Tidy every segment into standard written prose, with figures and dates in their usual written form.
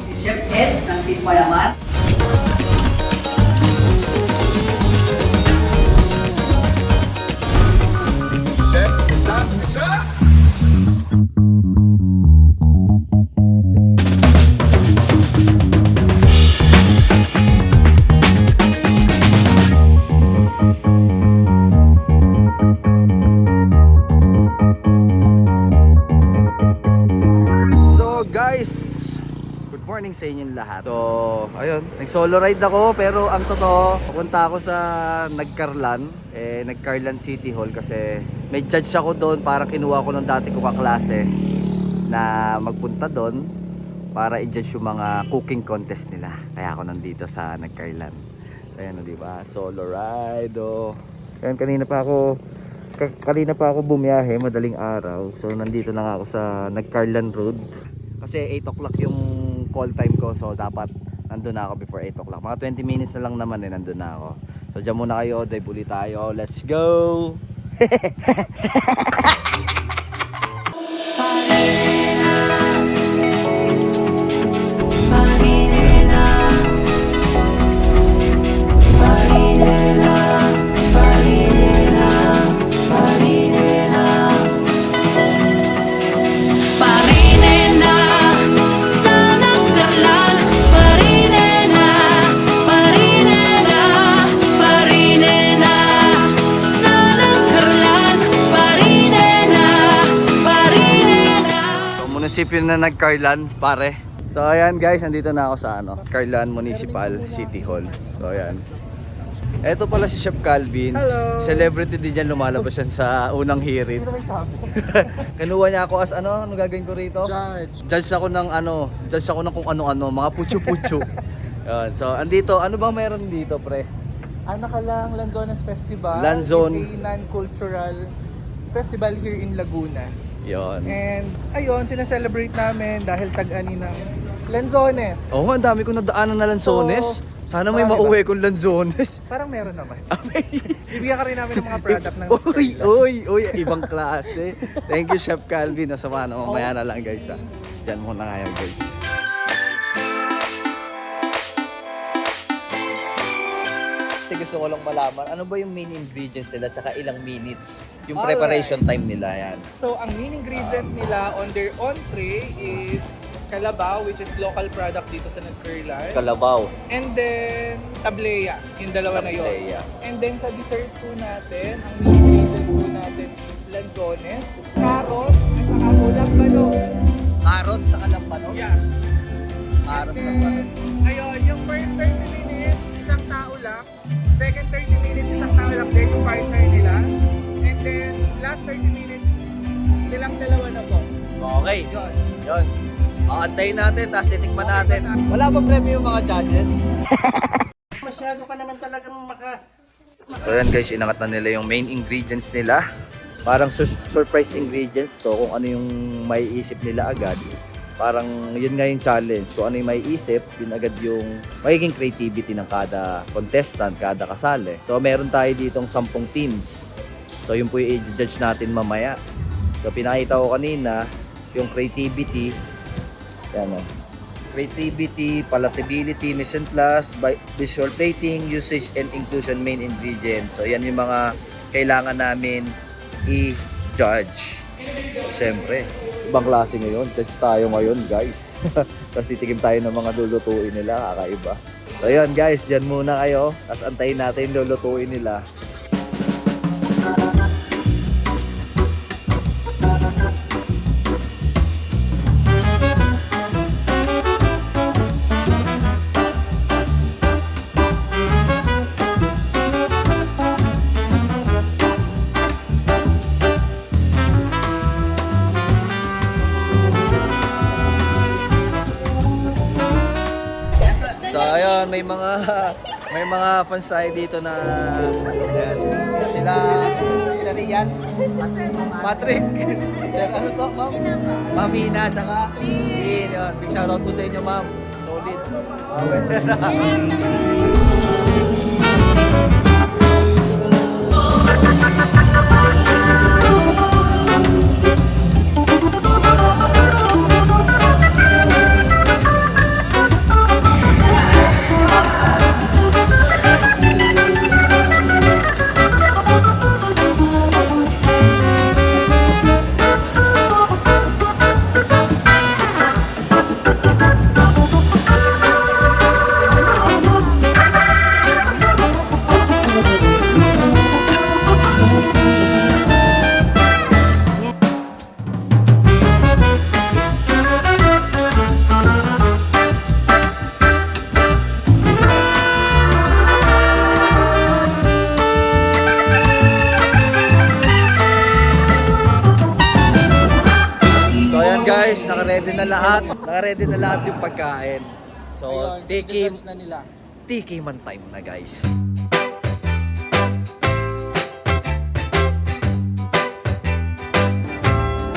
si Chef Ed ng Team Mayaman. Chef, isa. So guys, good morning sa inyong lahat. So ayun, nag-solo ride ako pero ang totoo, pupunta ako sa Nagcarlan, Nagcarlan City Hall kasi may judge ako doon para kinuha ko ng dati ko kaklase na magpunta doon para i-judge yung mga cooking contest nila. Kaya ako nandito sa Nagcarlan. Ayan, di ba? Solo ride. Oh. Ayan, kanina pa ako bumiyahe, madaling araw. So nandito na nga ako sa Nagcarlan Road. Kasi 8 o'clock yung call time ko. So dapat nandun na ako before 8 o'clock. Mga 20 minutes na lang naman nandun na ako. So dyan muna kayo, drive ulit tayo. Let's go! Munisipyo na Nagcarlan, pare. So ayan guys, nandito na ako sa Carlan Municipal City Hall. So ayan. Eto pala si Chef Calvin. Hello. Celebrity din yan, lumalabas yan sa unang hearing. Sino may sabi? Kinuha niya ako as ano gagawin ko rito? Judge. Judge ako ng kung ano-ano, mga putyo-putyo. Yan. So andito, ano bang meron dito, pre? Ano ka lang, Lanzones Festival Lanzon. is a non-cultural festival here in Laguna. Yon. And ayun, sinaselebrate namin dahil tag-ani ng Lanzones. Oh, ang dami kong nadaanan na Lanzones. So, sana may marami mauwi kong Lanzones. Parang meron naman. Bibigyan ka rin namin ng mga product ng Uy, ibang klase. Thank you, Chef Calvin. Nasama na, mamaya na lang guys ha. Diyan muna kayo guys. Gusto ko lang malaman, ano ba yung main ingredients nila tsaka ilang minutes yung preparation time nila yan? So, ang main ingredient nila on their entree is kalabaw, which is local product dito sa Nagcarlan. Kalabaw. And then, tableya. Yung dalawa na yun. Tableya. And then, sa dessert po natin, ang main ingredient po natin is lanzones, carrot, at saka ulang balong. Carrots sa kalampano? Yeah. Carrots And sa then, kalampano. ayun, yung first 30 minutes, isang tao lang. Second 30 minutes, isang tao lang din yung partner nila. And then, last 30 minutes, silang dalawa na po. Okay. Yun. Yun. Aantayin natin, tapos titikman natin. Wala bang premyo yung mga judges? Masyado ka naman talagang So yan guys, inangat na nila yung main ingredients nila. Parang surprise ingredients to, kung ano yung may isip nila agad. Parang yun nga yung challenge. Kung ano yung may isip, yun agad yung magiging creativity ng kada contestant, kada kasali. So meron tayo ditong 10 teams. So yun po yung i-judge natin mamaya. So pinakita ko kanina, yung creativity, yan o. Creativity, palatability, mise en place, visual plating, usage and inclusion main ingredients. So yan yung mga kailangan namin i-judge. Siyempre, ibang klase ngayon. Judge tayo ngayon guys. Tapos titikim tayo ng mga lulutuin nila, kakaiba. So yan guys, dyan muna kayo. Tapos antayin natin lulutuin nila. So ayun, may mga fans tayo dito na yan, sila Rian, Patrick, Sir ano to, ma'am? Mamina, tsaka yun, big shoutout po sa inyo, ma'am. Solid. na lahat. Naka-ready na lahat yung pagkain. So, Ayun, tiki judge na nila. man time na, guys.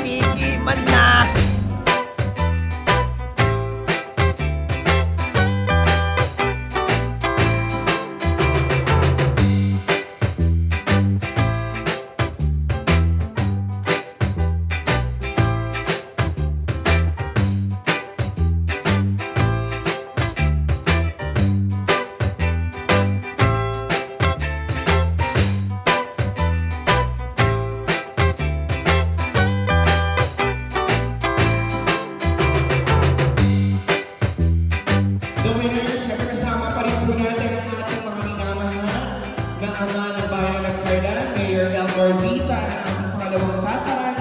Tiki man na! The winners, syempre kasama pa rin po natin ang ating mga minamahal na ama ng bayan ng Nagcarlan, Mayor Elmore Vita, at ang pangalawang tatay,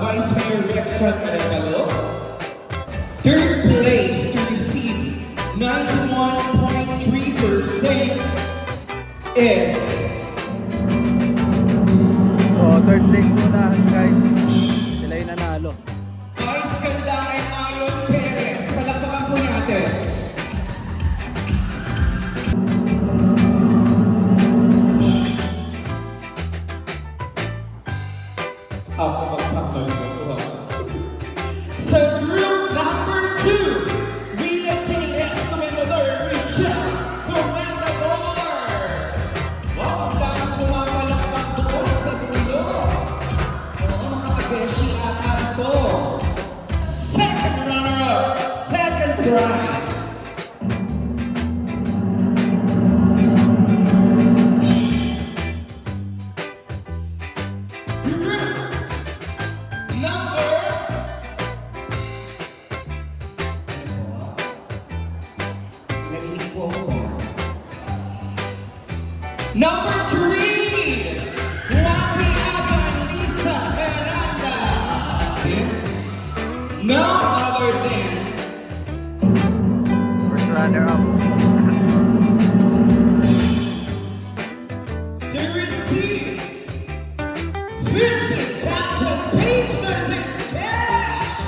Vice Mayor Rexon Regalo. Third place to receive 91.3% is So, third place muna, guys. Sila yung nanalo. Vice Ganda and Ayon Perez. Palakpakan po natin. Ako magpapal ko. Sa group number 2, Military Excomendador Richard Comendador. Wow, ang daming pumapalakpak doon sa dulo. Oo, mga kabeshi at po. Second runner-up, second prize. Number 3, Lapi Agan Lisa Heranda. No other than First runner-up. to receive 50,000 pesos in cash.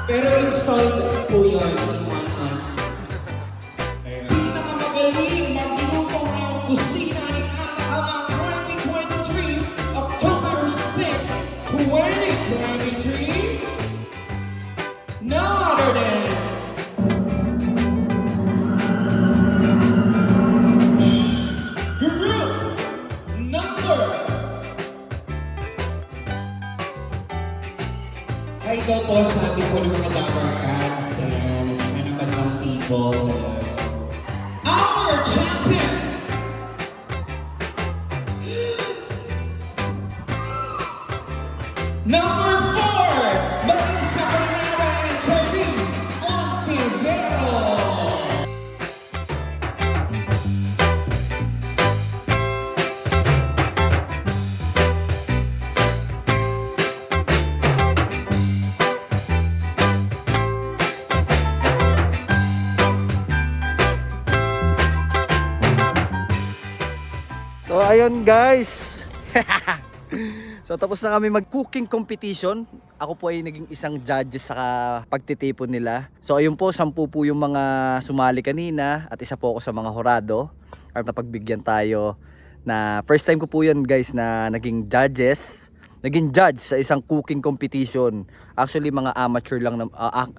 Pero installment po yun in 1 month. Pinakamagaling magluto ngayong kusina ni Ana 2023, October 6, 2023. No other than group number. Hi daw po sa ating po ng mga Dabber Cats and sa mga ng people. Our champion! Number 4, Marisa Coronada and Charisse Ontivero. So ayun, guys. So tapos na kami mag-cooking competition. Ako po ay naging isang judges sa pagtitipon nila. So ayun po, 10 po yung mga sumali kanina at isa po ako sa mga horado. At napagbigyan tayo na first time ko po yun, guys, na naging judge sa isang cooking competition. Actually mga amateur lang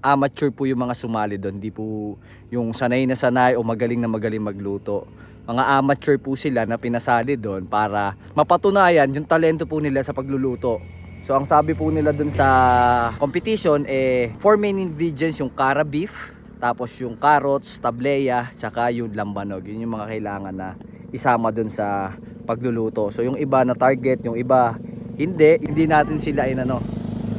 amateur po yung mga sumali doon. Hindi po yung sanay na sanay o magaling na magaling magluto. Mga amateur po sila na pinasali doon para mapatunayan yung talento po nila sa pagluluto. So ang sabi po nila doon sa competition 4 main ingredients, yung kara beef, tapos yung carrots, tableya, tsaka yung lambanog. Yun yung mga kailangan na isama doon sa pagluluto. So yung iba na target, yung iba hindi natin sila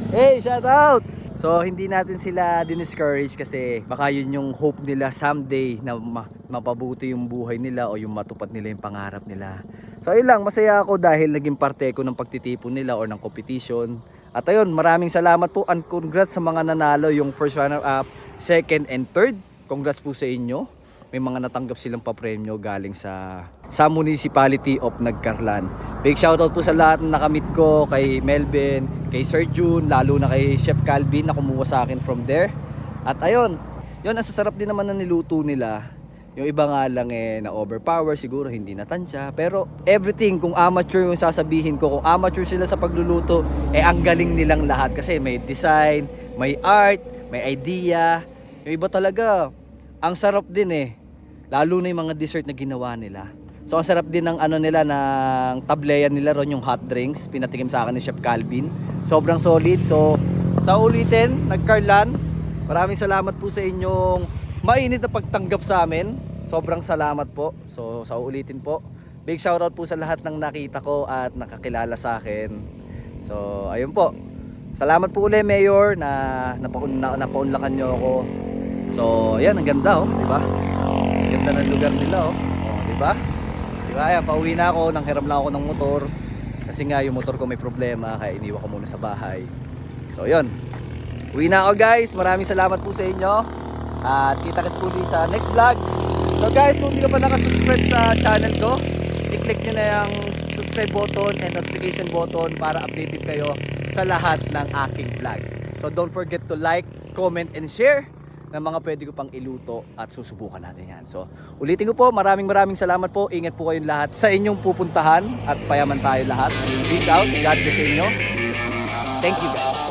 hey, shout out! So hindi natin sila discourage kasi baka yun yung hope nila someday na mapabuti yung buhay nila o yung matupad nila yung pangarap nila. So ayun lang, masaya ako dahil naging parte ko ng pagtitipon nila o ng competition. At ayun, maraming salamat po and congrats sa mga nanalo, yung first runner up, second and third. Congrats po sa inyo. may mga natanggap silang papremyo galing sa Municipality of Nagcarlan. Big shoutout po sa lahat na nakamit ko, kay Melvin, kay Sir June, lalo na kay Chef Calvin na kumuha sa akin from there. At ayun, yun, ang sasarap din naman na niluto nila. Yung iba nga lang na overpower, siguro hindi natansya. Pero everything, kung amateur yung sasabihin ko, kung amateur sila sa pagluluto, ang galing nilang lahat. Kasi may design, may art, may idea. Yung iba talaga, ang sarap din lalo na yung mga dessert na ginawa nila. So ang sarap din ng nila, ng tableyan nila ron, yung hot drinks. Pinatikim sa akin ni Chef Calvin. Sobrang solid. So sa ulitin, Nagcarlan, maraming salamat po sa inyong mainit na pagtanggap sa amin. Sobrang salamat po. So sa ulitin po, big shoutout po sa lahat ng nakita ko at nakakilala sa akin. So ayun po. Salamat po ulit, Mayor, na napaunlakan nyo ako. So ayan, ang ganda di ba? Ang ganda ng lugar nila di ba? Di ba? Ayan, pauwi na ako, nanghiram lang ako ng motor. Kasi nga yung motor ko may problema, kaya iniwan ko muna sa bahay. So yun. Uwi na ako, guys. Maraming salamat po sa inyo. At kita-kits ulit sa next vlog. So guys, kung hindi ka pa nakasubscribe sa channel ko, i-click nyo na yung subscribe button and notification button para updated kayo sa lahat ng aking vlog. So don't forget to like, comment, and share ng mga pwede ko pang iluto at susubukan natin yan. So ulitin ko po, maraming salamat po. Ingat po kayong lahat sa inyong pupuntahan at payaman tayo lahat. Peace out. God bless sa inyo. Thank you guys.